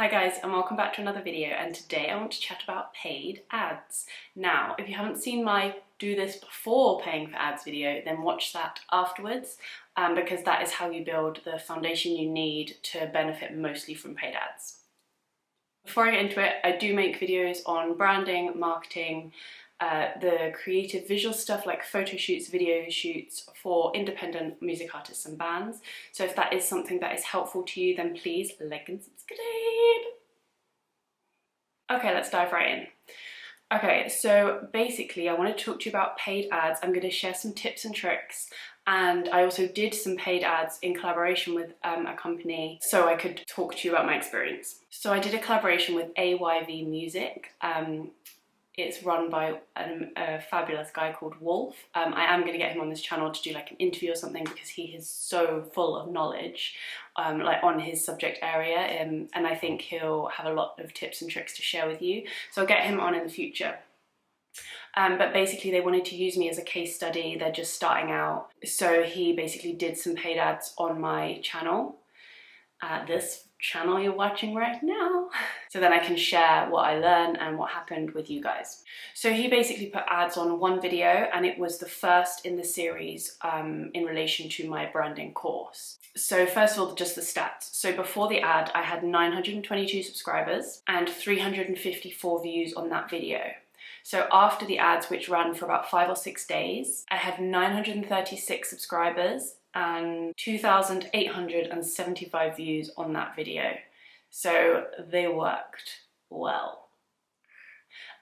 Hi guys, and welcome back to another video, and today I want to chat about paid ads. Now, if you haven't seen my do this before paying for ads video, then watch that afterwards, because that is how you build the foundation you need to benefit mostly from paid ads. Before I get into it, I do make videos on branding, marketing, the creative visual stuff like photo shoots, video shoots for independent music artists and bands. So if that is something that is helpful to you, then please like and subscribe. Okay, let's dive right in. Okay, so basically I want to talk to you about paid ads. I'm going to share some tips and tricks, and I also did some paid ads in collaboration with a company so I could talk to you about my experience. So I did a collaboration with AYV Music. It's run by a fabulous guy called Wolf. I am going to get him on this channel to do like an interview or something, because he is so full of knowledge like on his subject area, and I think he'll have a lot of tips and tricks to share with you. So I'll get him on in the future. But basically they wanted to use me as a case study. They're just starting out. So he basically did some paid ads on my channel. This channel you're watching right now, so then I can share what I learned and what happened with you guys. So he basically put ads on one video, and it was the first in the series in relation to my branding course. So first of all, just the stats. So before the ad, I had 922 subscribers and 354 views on that video. So after the ads, which ran for about 5 or 6 days, I had 936 subscribers and 2,875 views on that video. So they worked well.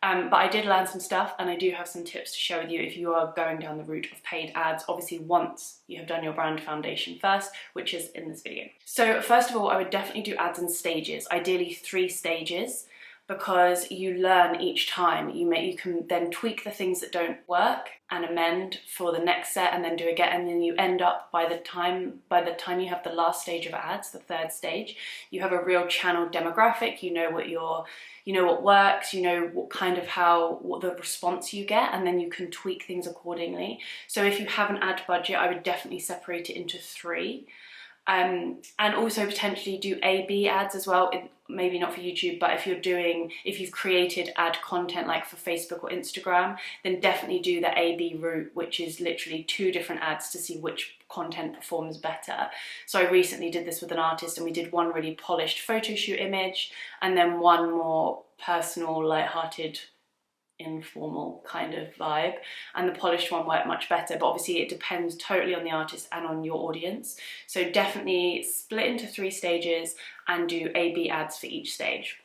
But I did learn some stuff, and I do have some tips to share with you if you are going down the route of paid ads, obviously once you have done your brand foundation first, which is in this video. So first of all, I would definitely do ads in stages, ideally 3 stages, because you learn each time. You can then tweak the things that don't work and amend for the next set, and then do again, and then you end up by the time you have the last stage of ads, the 3rd stage, you have a real channel demographic. You know what works, you know what the response you get, and then you can tweak things accordingly. So if you have an ad budget, I would definitely separate it into 3. And also potentially do A/B ads as well. Maybe not for YouTube, but if you've created ad content like for Facebook or Instagram, then definitely do the A/B route, which is literally 2 different ads to see which content performs better. So I recently did this with an artist, and we did one really polished photo shoot image, and then one more personal, light-hearted, informal kind of vibe, and the polished one worked much better. But obviously it depends totally on the artist and on your audience. So definitely split into 3 stages and do A/B ads for each stage.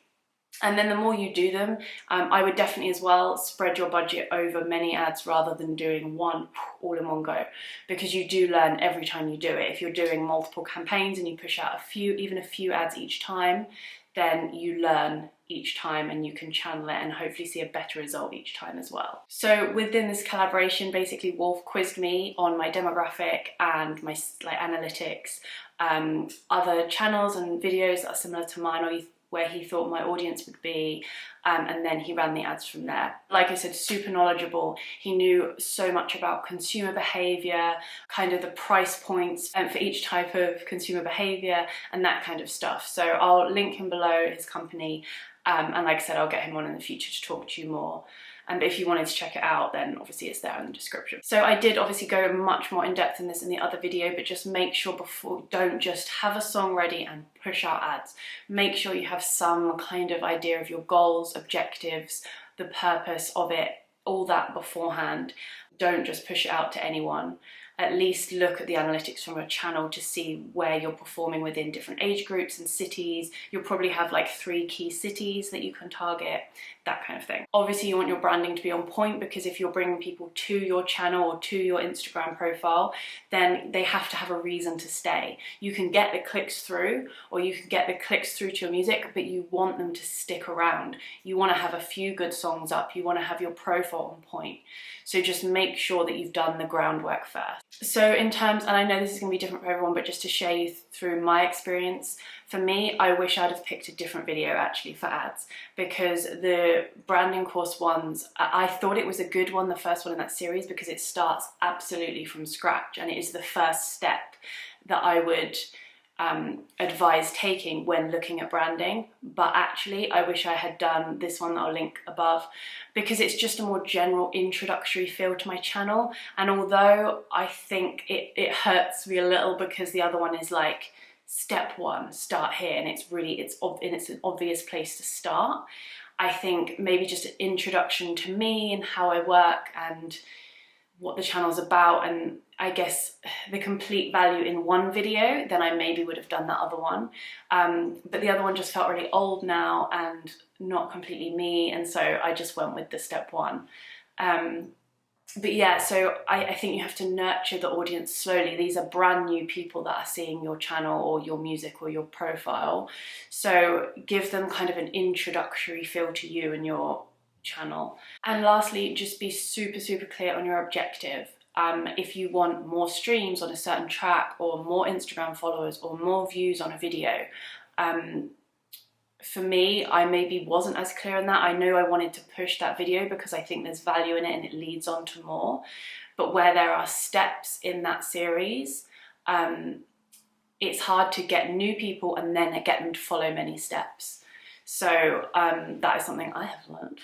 And then the more you do them, I would definitely as well spread your budget over many ads rather than doing one all in one go, because you do learn every time you do it. If you're doing multiple campaigns and you push out even a few ads each time, then you learn each time, and you can channel it and hopefully see a better result each time as well. So within this collaboration, basically Wolf quizzed me on my demographic and my analytics, other channels and videos that are similar to mine, or where he thought my audience would be, and then he ran the ads from there. Like I said, super knowledgeable. He knew so much about consumer behavior, kind of the price points for each type of consumer behavior and that kind of stuff. So I'll link him below, his company, and like I said, I'll get him on in the future to talk to you more. And if you wanted to check it out, then obviously it's there in the description. So I did obviously go much more in depth in this in the other video, but just make sure don't just have a song ready and push out ads. Make sure you have some kind of idea of your goals, objectives, the purpose of it, all that beforehand. Don't just push it out to anyone. At least look at the analytics from a channel to see where you're performing within different age groups and cities. You'll probably have like 3 key cities that you can target, that kind of thing. Obviously you want your branding to be on point, because if you're bringing people to your channel or to your Instagram profile, then they have to have a reason to stay. You can get the clicks through, or you can get the clicks through to your music, but you want them to stick around. You want to have a few good songs up. You want to have your profile on point. So just make sure that you've done the groundwork first. So in terms, and I know this is going to be different for everyone, but just to share you through my experience, for me, I wish I'd have picked a different video actually for ads, because the branding course ones, I thought it was a good one, the first one in that series, because it starts absolutely from scratch, and it is the first step that I would advise taking when looking at branding. But actually I wish I had done this one that I'll link above, because it's just a more general introductory feel to my channel. And although I think it hurts me a little because the other one is like step one, start here, and it's an obvious place to start, I think maybe just an introduction to me and how I work and what the channel's about, and I guess the complete value in one video, then I maybe would have done that other one. But the other one just felt really old now and not completely me, and so I just went with the step one. But yeah, so I think you have to nurture the audience slowly. These are brand new people that are seeing your channel or your music or your profile. So give them kind of an introductory feel to you and your channel. And lastly, just be super, super clear on your objective. If you want more streams on a certain track or more Instagram followers or more views on a video, for me, I maybe wasn't as clear on that. I know I wanted to push that video because I think there's value in it and it leads on to more. But where there are steps in that series, it's hard to get new people and then get them to follow many steps. So that is something I have learned.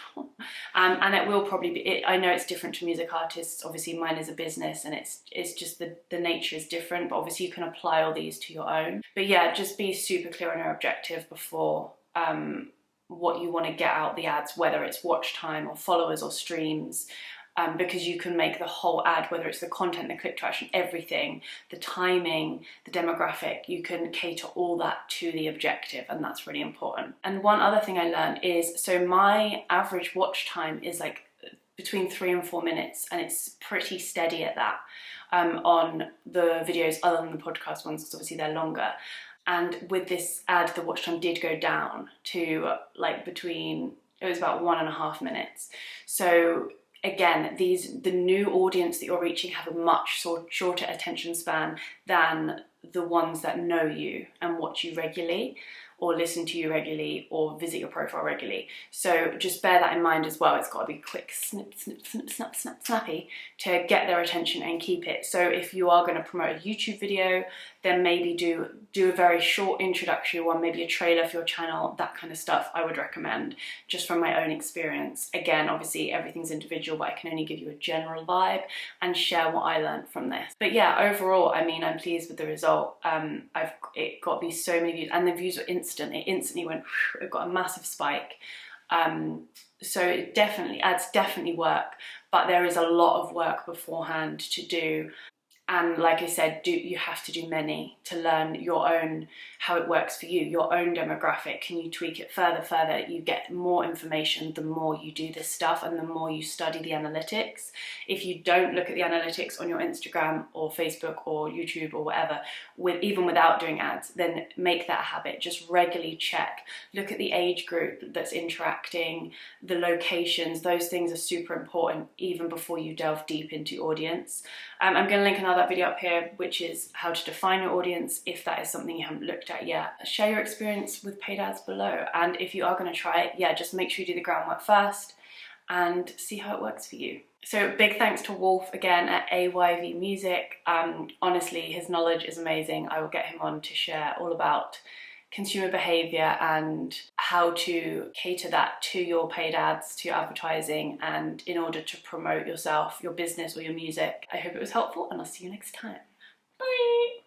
And it will probably be, I know it's different to music artists. Obviously mine is a business and it's just the nature is different, but obviously you can apply all these to your own. But yeah, just be super clear on your objective before what you want to get out the ads, whether it's watch time or followers or streams, because you can make the whole ad, whether it's the content, the click to action, everything, the timing, the demographic, you can cater all that to the objective, and that's really important. And one other thing I learned is, so my average watch time is like between 3 and 4 minutes, and it's pretty steady at that on the videos other than the podcast ones, because obviously they're longer. And with this ad, the watch time did go down to like it was about 1.5 minutes. So again, the new audience that you're reaching have a much shorter attention span than the ones that know you and watch you regularly, or listen to you regularly, or visit your profile regularly. So just bear that in mind as well. It's got to be quick, snip, snip, snip, snap, snap, snappy to get their attention and keep it. So if you are going to promote a YouTube video, then maybe do a very short introductory one, maybe a trailer for your channel, that kind of stuff I would recommend, just from my own experience. Again, obviously everything's individual, but I can only give you a general vibe and share what I learned from this. But yeah, overall, I mean, I'm pleased with the result. It got me so many views, and the views were instant. It instantly went, it got a massive spike. So ads definitely work, but there is a lot of work beforehand to do. And like I said, you have to do many to learn your own, how it works for you, your own demographic. Can you tweak it further? You get more information the more you do this stuff and the more you study the analytics. If you don't look at the analytics on your Instagram or Facebook or YouTube or whatever, even without doing ads, then make that a habit. Just regularly check. Look at the age group that's interacting, the locations. Those things are super important even before you delve deep into audience. I'm going to link another video up here, which is how to define your audience, if that is something you haven't looked at yet. Share your experience with paid ads below, and if you are going to try it, yeah, just make sure you do the groundwork first and see how it works for you. So big thanks to Wolf again at AYV Music. Honestly, his knowledge is amazing. I will get him on to share all about consumer behavior and how to cater that to your paid ads, to your advertising, and in order to promote yourself, your business, or your music. I hope it was helpful, and I'll see you next time. Bye!